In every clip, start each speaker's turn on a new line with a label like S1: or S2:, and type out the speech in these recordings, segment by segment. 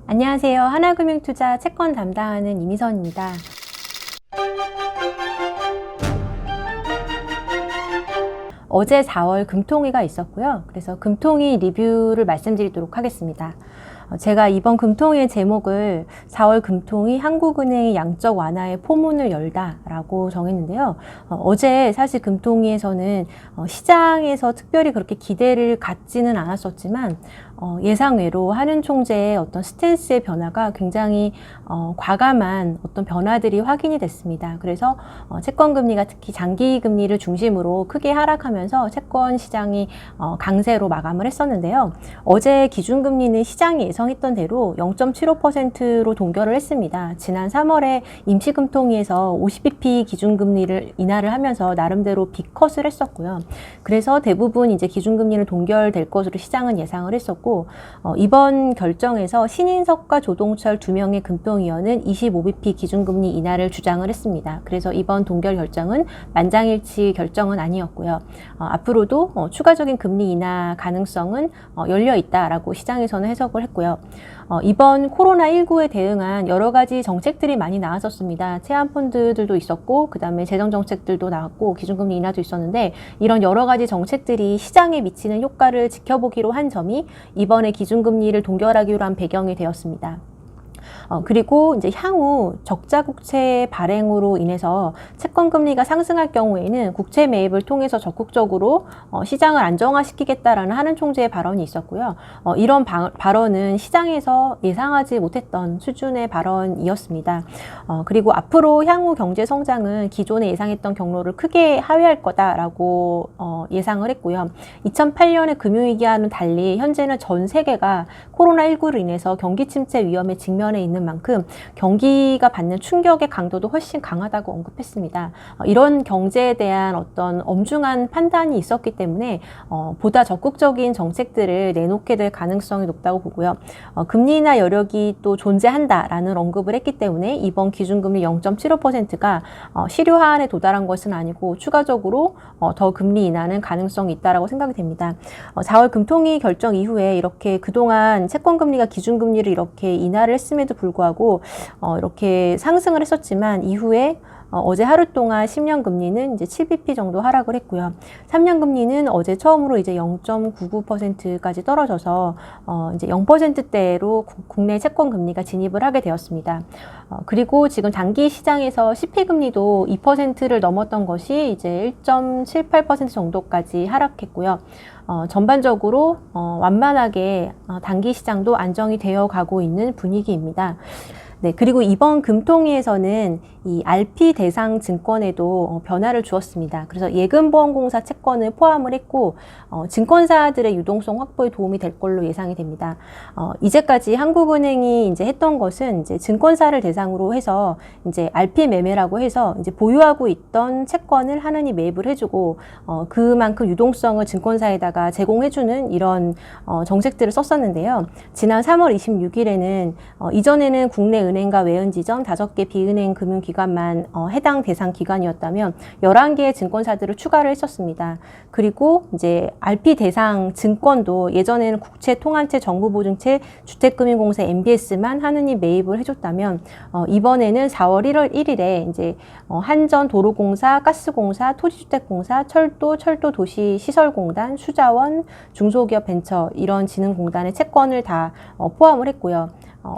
S1: 안녕하세요. 하나금융투자 채권 담당하는 이미선입니다. 어제 4월 금통위가 있었고요. 그래서 금통위 리뷰를 말씀드리도록 하겠습니다. 제가 이번 금통위의 제목을 4월 금통위 한국은행의 양적 완화의 포문을 열다라고 정했는데요. 어제 사실 금통위에서는 시장에서 특별히 그렇게 기대를 갖지는 않았었지만 예상외로 한은 총재의 어떤 스탠스의 변화가 굉장히 과감한 어떤 변화들이 확인이 됐습니다. 그래서 채권금리가 특히 장기금리를 중심으로 크게 하락하면서 채권 시장이 강세로 마감을 했었는데요. 어제 기준금리는 시장이 예상했던 대로 0.75%로 동결을 했습니다. 지난 3월에 임시금통위에서 50bp 기준금리를 인하를 하면서 나름대로 빅컷을 했었고요. 그래서 대부분 이제 기준금리는 동결될 것으로 시장은 예상을 했었고, 이번 결정에서 신인석과 조동철 2명의 금통위원은 25bp 기준금리 인하를 주장을 했습니다. 그래서 이번 동결 결정은 만장일치 결정은 아니었고요. 앞으로도 추가적인 금리 인하 가능성은 열려 있다라고 시장에서는 해석을 했고요. 이번 코로나19에 대응한 여러 가지 정책들이 많이 나왔었습니다. 체안펀드들도 있었고, 그 다음에 재정정책들도 나왔고, 기준금리 인하도 있었는데, 이런 여러 가지 정책들이 시장에 미치는 효과를 지켜보기로 한 점이 이번에 기준금리를 동결하기로 한 배경이 되었습니다. 그리고 이제 향후 적자 국채 발행으로 인해서 채권 금리가 상승할 경우에는 국채 매입을 통해서 적극적으로 시장을 안정화시키겠다라는 한은 총재의 발언이 있었고요. 이런 발언은 시장에서 예상하지 못했던 수준의 발언이었습니다. 그리고 앞으로 향후 경제 성장은 기존에 예상했던 경로를 크게 하회할 거다라고 예상을 했고요. 2008년의 금융위기와는 달리 현재는 전 세계가 코로나19로 인해서 경기 침체 위험에 직면해 있는 만큼 경기가 받는 충격의 강도도 훨씬 강하다고 언급했습니다. 이런 경제에 대한 어떤 엄중한 판단이 있었기 때문에 보다 적극적인 정책들을 내놓게 될 가능성이 높다고 보고요. 금리 인하 여력이 또 존재한다라는 언급을 했기 때문에 이번 기준금리 0.75%가 실효 하한에 도달한 것은 아니고 추가적으로 더 금리 인하는 가능성이 있다라고 생각이 됩니다. 4월 금통위 결정 이후에 이렇게 그동안 채권금리가 기준금리를 이렇게 인하를 했음에도 불구하고 이렇게 상승을 했었지만 이후에 어제 하루 동안 10년 금리는 이제 7bp 정도 하락을 했고요. 3년 금리는 어제 처음으로 이제 0.99%까지 떨어져서 이제 0%대로 국내 채권 금리가 진입을 하게 되었습니다. 그리고 지금 장기 시장에서 CP 금리도 2%를 넘었던 것이 이제 1.78% 정도까지 하락했고요. 전반적으로 완만하게 단기 시장도 안정이 되어 가고 있는 분위기입니다. 네, 그리고 이번 금통위에서는 이 RP 대상 증권에도 변화를 주었습니다. 그래서 예금보험공사 채권을 포함을 했고, 증권사들의 유동성 확보에 도움이 될 걸로 예상이 됩니다. 이제까지 한국은행이 이제 했던 것은 이제 증권사를 대상으로 해서 이제 RP 매매라고 해서 이제 보유하고 있던 채권을 하느니 매입을 해주고, 그만큼 유동성을 증권사에다가 제공해주는 이런 정책들을 썼었는데요. 지난 3월 26일에는 이전에는 국내 은행과 외은지점 5개 비은행 금융기관만 해당 대상 기관이었다면 11개의 증권사들을 추가를 했었습니다. 그리고 이제 RP 대상 증권도 예전에는 국채, 통한채, 정부보증채, 주택금융공사 MBS만 하느니 매입을 해줬다면 이번에는 4월 1일에 이제 한전, 도로공사, 가스공사, 토지주택공사, 철도, 철도도시시설공단, 수자원, 중소기업 벤처 이런 진흥공단의 채권을 다 포함을 했고요.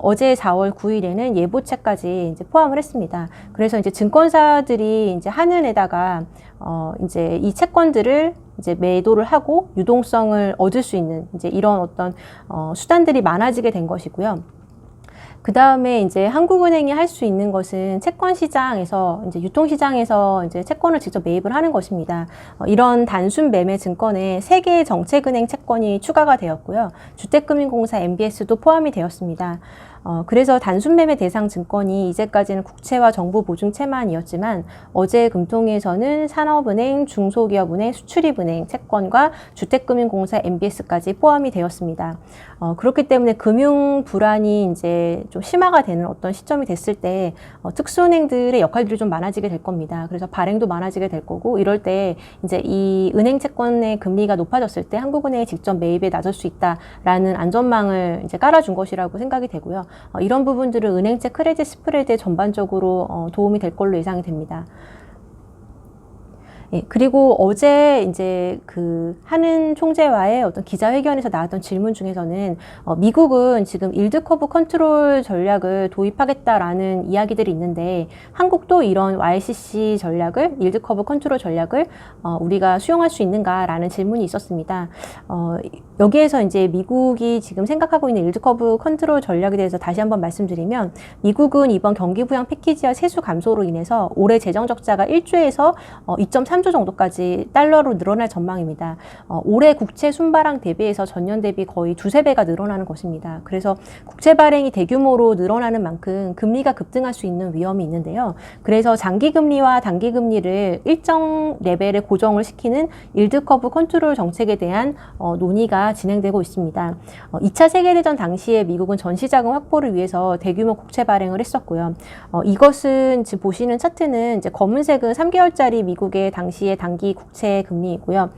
S1: 어제 4월 9일에는 예보채까지 이제 포함을 했습니다. 그래서 이제 증권사들이 이제 한은에다가 이제 이 채권들을 이제 매도를 하고 유동성을 얻을 수 있는 이제 이런 어떤 수단들이 많아지게 된 것이고요. 그 다음에 이제 한국은행이 할 수 있는 것은 채권 시장에서 이제 유통시장에서 이제 채권을 직접 매입을 하는 것입니다. 이런 단순 매매 증권에 3개의 정책은행 채권이 추가가 되었고요. 주택금융공사 MBS도 포함이 되었습니다. 그래서 단순 매매 대상 증권이 이제까지는 국채와 정부 보증채만이었지만 어제 금통위에서는 산업은행, 중소기업은행, 수출입은행 채권과 주택금융공사 MBS까지 포함이 되었습니다. 그렇기 때문에 금융 불안이 이제 좀 심화가 되는 어떤 시점이 됐을 때 특수은행들의 역할들이 좀 많아지게 될 겁니다. 그래서 발행도 많아지게 될 거고, 이럴 때 이제 이 은행 채권의 금리가 높아졌을 때 한국은행이 직접 매입에 나설 수 있다라는 안전망을 이제 깔아준 것이라고 생각이 되고요. 이런 부분들은 은행채 크레딧 스프레드에 전반적으로 도움이 될 걸로 예상이 됩니다. 예, 그리고 어제 이제 그 하는 총재와의 어떤 기자회견에서 나왔던 질문 중에서는 미국은 지금 일드 커브 컨트롤 전략을 도입하겠다라는 이야기들이 있는데 한국도 이런 YCC 전략을, 일드 커브 컨트롤 전략을 우리가 수용할 수 있는가라는 질문이 있었습니다. 여기에서 이제 미국이 지금 생각하고 있는 일드 커브 컨트롤 전략에 대해서 다시 한번 말씀드리면, 미국은 이번 경기 부양 패키지와 세수 감소로 인해서 올해 재정 적자가 1조에서 2.3조 정도까지 달러로 늘어날 전망입니다. 올해 국채 순발행 대비해서 전년 대비 거의 두세 배가 늘어나는 것입니다. 그래서 국채 발행이 대규모로 늘어나는 만큼 금리가 급등할 수 있는 위험이 있는데요. 그래서 장기 금리와 단기 금리를 일정 레벨에 고정을 시키는 일드 커브 컨트롤 정책에 대한 논의가 진행되고 있습니다. 2차 세계대전 당시에 미국은 전시자금 확보를 위해서 대규모 국채 발행을 했었고요. 이것은 지금 보시는 차트는 이제 검은색은 3개월짜리 미국의 당시의 단기 국채 금리이고요.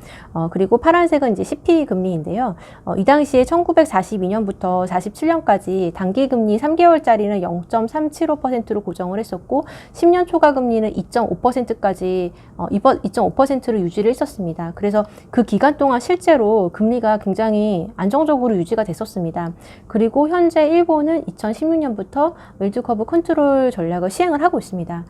S1: 그리고 파란색은 이제 CP 금리인데요. 이 당시에 1942년부터 47년까지 단기 금리 3개월짜리는 0.375%로 고정을 했었고, 10년 초과 금리는 2.5%까지 2.5%로 유지를 했었습니다. 그래서 그 기간 동안 실제로 금리가 굉장히 안정적으로 유지가 됐었습니다. 그리고 현재 일본은 2016년부터 일드 커브 컨트롤 전략을 시행을 하고 있습니다.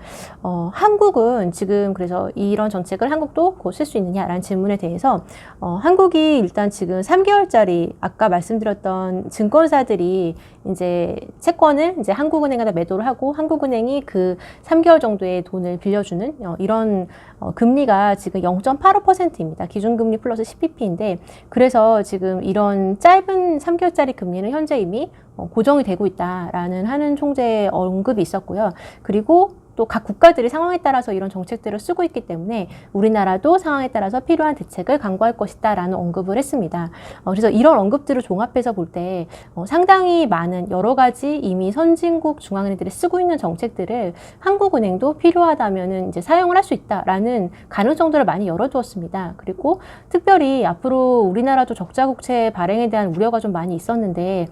S1: 한국은 지금 그래서 이런 정책을 한국도 곧 쓸 수 있느냐라는 질문에 대해서 한국이 일단 지금 3개월짜리 아까 말씀드렸던 증권사들이 이제 채권을 이제 한국은행에다 매도를 하고 한국은행이 그 3개월 정도의 돈을 빌려주는 이런 금리가 지금 0.85%입니다. 기준금리 플러스 10bp인데, 그래서 지금 이런 짧은 3개월짜리 금리는 현재 이미 고정이 되고 있다라는 하는 총재의 언급이 있었고요. 그리고 또 각 국가들이 상황에 따라서 이런 정책들을 쓰고 있기 때문에 우리나라도 상황에 따라서 필요한 대책을 강구할 것이다라는 언급을 했습니다. 그래서 이런 언급들을 종합해서 볼 때 상당히 많은 여러 가지 이미 선진국 중앙은행들이 쓰고 있는 정책들을 한국은행도 필요하다면은 이제 사용을 할 수 있다라는 가능성들을 많이 열어두었습니다. 그리고 특별히 앞으로 우리나라도 적자 국채 발행에 대한 우려가 좀 많이 있었는데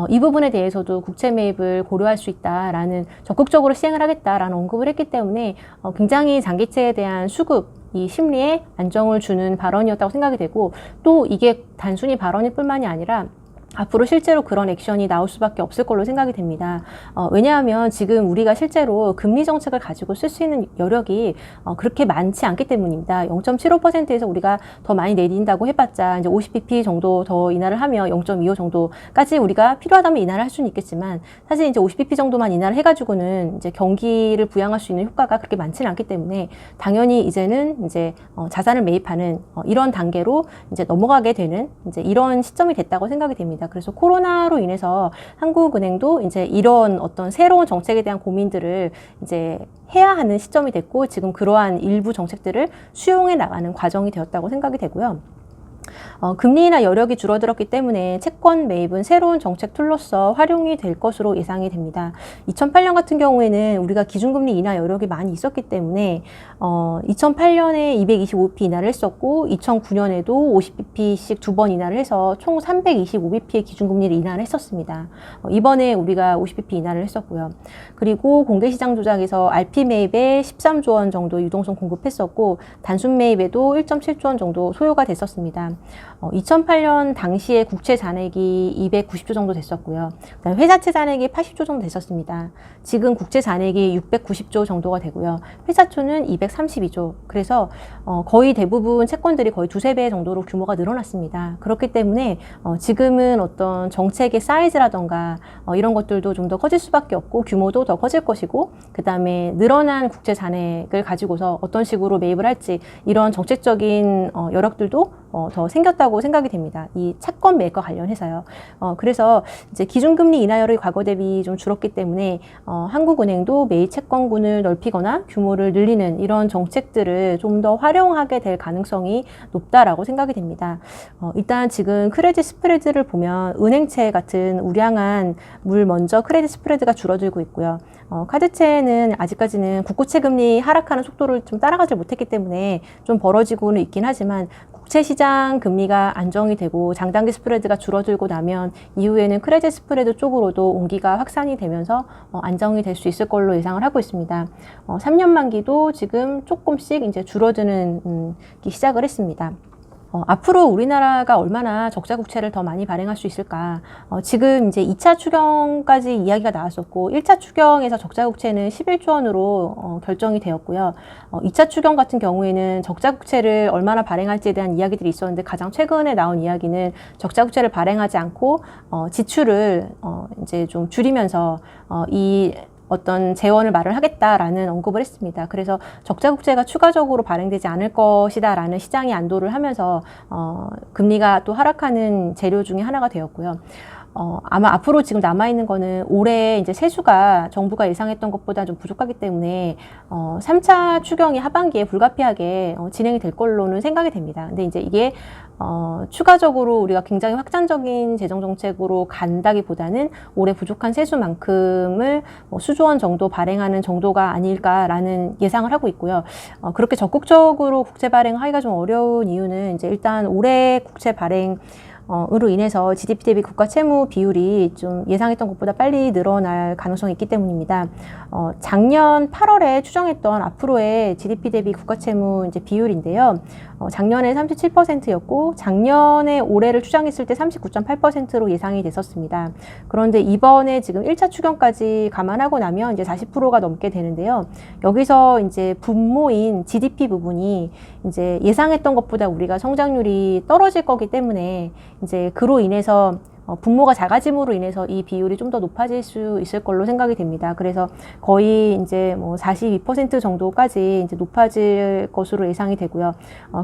S1: 이 부분에 대해서도 국채 매입을 고려할 수 있다라는, 적극적으로 시행을 하겠다라는 언급을 했기 때문에 굉장히 장기채에 대한 수급, 이 심리에 안정을 주는 발언이었다고 생각이 되고, 또 이게 단순히 발언일 뿐만이 아니라 앞으로 실제로 그런 액션이 나올 수밖에 없을 걸로 생각이 됩니다. 왜냐하면 지금 우리가 실제로 금리 정책을 가지고 쓸 수 있는 여력이 그렇게 많지 않기 때문입니다. 0.75%에서 우리가 더 많이 내린다고 해봤자 이제 50bp 정도 더 인하를 하면 0.25 정도까지 우리가 필요하다면 인하를 할 수는 있겠지만, 사실 이제 50bp 정도만 인하를 해가지고는 이제 경기를 부양할 수 있는 효과가 그렇게 많지는 않기 때문에 당연히 이제는 이제 자산을 매입하는 이런 단계로 이제 넘어가게 되는 이제 이런 시점이 됐다고 생각이 됩니다. 그래서 코로나로 인해서 한국은행도 이제 이런 어떤 새로운 정책에 대한 고민들을 이제 해야 하는 시점이 됐고, 지금 그러한 일부 정책들을 수용해 나가는 과정이 되었다고 생각이 되고요. 금리나 여력이 줄어들었기 때문에 채권 매입은 새로운 정책 툴로서 활용이 될 것으로 예상이 됩니다. 2008년 같은 경우에는 우리가 기준금리 인하 여력이 많이 있었기 때문에 2008년에 225bp 인하를 했었고 2009년에도 50bp씩 두 번 인하를 해서 총 325bp의 기준금리를 인하를 했었습니다. 이번에 우리가 50bp 인하를 했었고요. 그리고 공개시장 조작에서 RP 매입에 13조 원 정도 유동성 공급했었고 단순 매입에도 1.7조 원 정도 소요가 됐었습니다. 2008년 당시에 국채 잔액이 290조 정도 됐었고요. 그다음에 회사채 잔액이 80조 정도 됐었습니다. 지금 국채 잔액이 690조 정도가 되고요. 회사초는 232조. 그래서 거의 대부분 채권들이 거의 두세 배 정도로 규모가 늘어났습니다. 그렇기 때문에 지금은 어떤 정책의 사이즈라던가 이런 것들도 좀 더 커질 수밖에 없고 규모도 더 커질 것이고, 그 다음에 늘어난 국채 잔액을 가지고서 어떤 식으로 매입을 할지 이런 정책적인 여력들도 더 더 생겼다고 생각이 됩니다. 이 채권 매입과 관련해서요. 그래서 이제 기준금리 인하율이 과거 대비 좀 줄었기 때문에 한국은행도 매입 채권군을 넓히거나 규모를 늘리는 이런 정책들을 좀 더 활용하게 될 가능성이 높다라고 생각이 됩니다. 일단 지금 크레딧 스프레드를 보면 은행채 같은 우량한 물 먼저 크레딧 스프레드가 줄어들고 있고요. 카드채는 아직까지는 국고채 금리 하락하는 속도를 좀 따라가지 못했기 때문에 좀 벌어지고는 있긴 하지만 국채 시장 금리가 안정이 되고 장단기 스프레드가 줄어들고 나면 이후에는 크레딧 스프레드 쪽으로도 온기가 확산이 되면서 안정이 될 수 있을 걸로 예상을 하고 있습니다. 3년 만기도 지금 조금씩 이제 줄어드는 시작을 했습니다. 앞으로 우리나라가 얼마나 적자 국채를 더 많이 발행할 수 있을까? 지금 이제 2차 추경까지 이야기가 나왔었고, 1차 추경에서 적자 국채는 11조 원으로 결정이 되었고요. 2차 추경 같은 경우에는 적자 국채를 얼마나 발행할지에 대한 이야기들이 있었는데, 가장 최근에 나온 이야기는 적자 국채를 발행하지 않고 지출을 이제 좀 줄이면서 이 어떤 재원을 말을 하겠다라는 언급을 했습니다. 그래서 적자 국채가 추가적으로 발행되지 않을 것이다라는 시장이 안도를 하면서 금리가 또 하락하는 재료 중에 하나가 되었고요. 아마 앞으로 지금 남아있는 거는 올해 이제 세수가 정부가 예상했던 것보다 좀 부족하기 때문에 3차 추경이 하반기에 불가피하게 진행이 될 걸로는 생각이 됩니다. 근데 이제 이게 추가적으로 우리가 굉장히 확장적인 재정정책으로 간다기보다는 올해 부족한 세수만큼을 수조 원 정도 발행하는 정도가 아닐까라는 예상을 하고 있고요. 그렇게 적극적으로 국채 발행하기가 좀 어려운 이유는 이제 일단 올해 국채 발행 으로 인해서 GDP 대비 국가 채무 비율이 좀 예상했던 것보다 빨리 늘어날 가능성이 있기 때문입니다. 작년 8월에 추정했던 앞으로의 GDP 대비 국가 채무 이제 비율인데요. 작년에 37%였고 작년에 올해를 추정했을 때 39.8%로 예상이 됐었습니다. 그런데 이번에 지금 1차 추경까지 감안하고 나면 이제 40%가 넘게 되는데요. 여기서 이제 분모인 GDP 부분이 이제 예상했던 것보다 우리가 성장률이 떨어질 거기 때문에 이제 그로 인해서 분모가 작아짐으로 인해서 이 비율이 좀 더 높아질 수 있을 걸로 생각이 됩니다. 그래서 거의 이제 뭐 42% 정도까지 이제 높아질 것으로 예상이 되고요.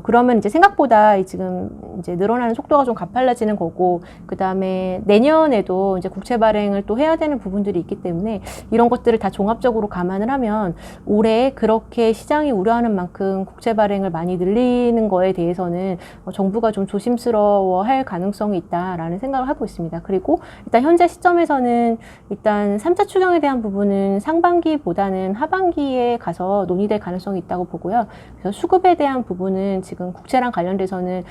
S1: 그러면 이제 생각보다 지금 이제 늘어나는 속도가 좀 가팔라지는 거고, 그 다음에 내년에도 이제 국채 발행을 또 해야 되는 부분들이 있기 때문에 이런 것들을 다 종합적으로 감안을 하면 올해 그렇게 시장이 우려하는 만큼 국채 발행을 많이 늘리는 거에 대해서는 정부가 좀 조심스러워할 가능성이 있다라는 생각을 하고 있습니다. 그리고 일단 현재 시점에서는 일단 3차 추경에 대한 부분은 상반기보다는 하반기에 가서 논의될 가능성이 있다고 보고요. 그래서 수급에 대한 부분은 지금 국채랑 관련돼서는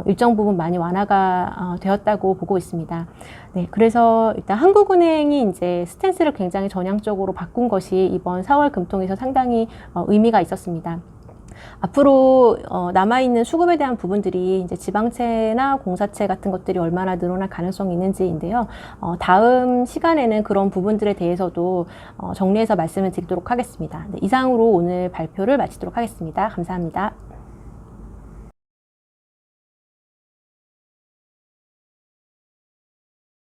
S1: 일정 부분 많이 완화가 되었다고 보고 있습니다. 네, 그래서 일단 한국은행이 이제 스탠스를 굉장히 전향적으로 바꾼 것이 이번 4월 금통에서 상당히 의미가 있었습니다. 앞으로 남아있는 수급에 대한 부분들이 이제 지방채나 공사채 같은 것들이 얼마나 늘어날 가능성이 있는지인데요. 다음 시간에는 그런 부분들에 대해서도 정리해서 말씀을 드리도록 하겠습니다. 네, 이상으로 오늘 발표를 마치도록 하겠습니다. 감사합니다.